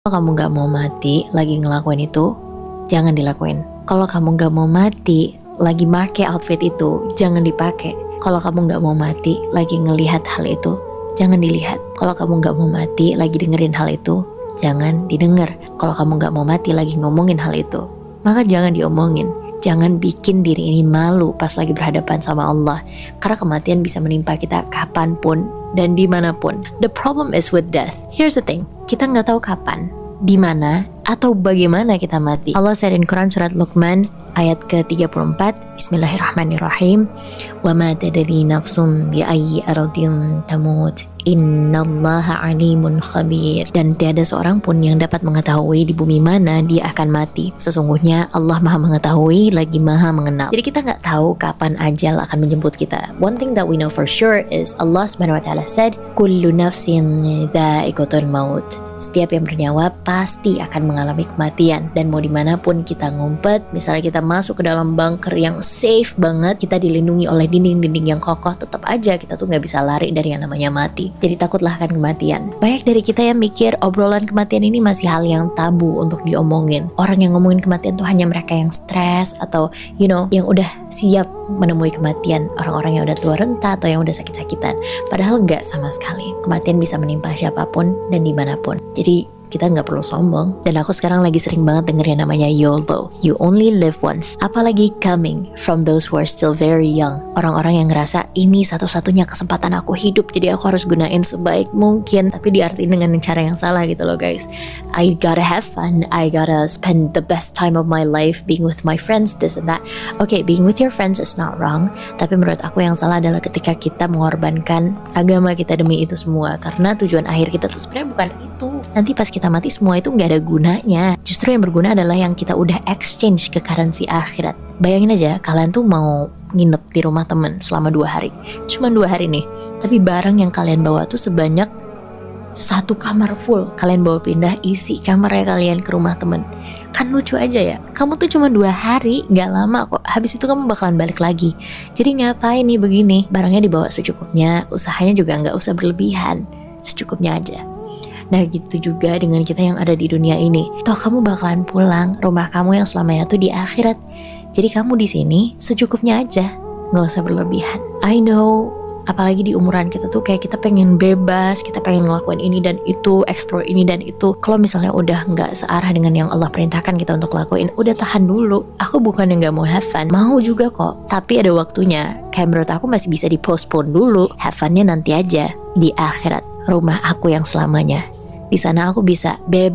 Kalau kamu gak mau mati lagi ngelakuin itu, jangan dilakuin. Kalau kamu gak mau mati lagi make outfit itu, jangan dipakai. Kalau kamu gak mau mati lagi ngelihat hal itu, jangan dilihat. Kalau kamu gak mau mati lagi dengerin hal itu, jangan didengar. Kalau kamu gak mau mati lagi ngomongin hal itu, maka jangan diomongin. Jangan bikin diri ini malu pas lagi berhadapan sama Allah. Karena kematian bisa menimpa kita kapanpun dan dimanapun. The problem is with death. Here's the thing, kita gak tahu kapan, dimana, atau bagaimana kita mati. Allah said in Quran surat Luqman ayat ke-34, Bismillahirrahmanirrahim, wa ma tadri nafsum bi ayyi ardin tamut, innallaha alimun khabir. Dan tiada seorang pun yang dapat mengetahui di bumi mana dia akan mati. Sesungguhnya Allah Maha mengetahui lagi Maha mengenal. Jadi kita nggak tahu kapan ajal akan menjemput kita. One thing that we know for sure is Allah Subhanahu wa taala said, kullu nafsin dha'iqatul maut. Setiap yang bernyawa pasti akan mengalami kematian. Dan mau dimanapun kita ngumpet, misalnya kita masuk ke dalam bunker yang safe banget, kita dilindungi oleh dinding-dinding yang kokoh, tetap aja kita tuh gak bisa lari dari yang namanya mati. Jadi takutlah akan kematian. Banyak dari kita yang mikir obrolan kematian ini masih hal yang tabu untuk diomongin. Orang yang ngomongin kematian tuh hanya mereka yang stres atau yang udah siap menemui kematian. Orang-orang yang udah tua renta atau yang udah sakit-sakitan. Padahal gak sama sekali. Kematian bisa menimpa siapapun dan dimanapun. Jadi kita nggak perlu sombong. Dan aku sekarang lagi sering banget denger yang namanya YOLO, you only live once. Apalagi coming from those who are still very young. Orang-orang yang ngerasa ini satu-satunya kesempatan aku hidup, jadi aku harus gunain sebaik mungkin. Tapi diartiin dengan cara yang salah gitu loh guys. I gotta have fun, I gotta spend the best time of my life being with my friends, this and that. Okay, being with your friends is not wrong. Tapi menurut aku yang salah adalah ketika kita mengorbankan agama kita demi itu semua. Karena tujuan akhir kita tuh sebenarnya bukan itu. Nanti pas kita mati semua itu gak ada gunanya. Justru yang berguna adalah yang kita udah exchange ke currency akhirat. Bayangin aja kalian tuh mau nginep di rumah temen selama 2 hari. Cuma 2 hari nih. Tapi barang yang kalian bawa tuh sebanyak 1 kamar full. Kalian bawa pindah isi kamarnya kalian ke rumah temen. Kan lucu aja ya. Kamu tuh cuma 2 hari, gak lama kok. Habis itu kamu bakalan balik lagi. Jadi ngapain nih begini? Barangnya dibawa secukupnya. Usahanya juga gak usah berlebihan. Secukupnya aja. Nah gitu juga dengan kita yang ada di dunia ini. Toh kamu bakalan pulang, rumah kamu yang selamanya tuh di akhirat. Jadi kamu di sini secukupnya aja, nggak usah berlebihan. I know, apalagi di umuran kita tuh kayak kita pengen bebas, kita pengen ngelakuin ini dan itu, explore ini dan itu. Kalau misalnya udah nggak searah dengan yang Allah perintahkan kita untuk lakuin, udah tahan dulu. Aku bukan yang nggak mau have fun, mau juga kok. Tapi ada waktunya. Kayak menurut aku masih bisa di-postpone dulu. Have fun-nya nanti aja di akhirat, rumah aku yang selamanya. Di sana aku bisa bebas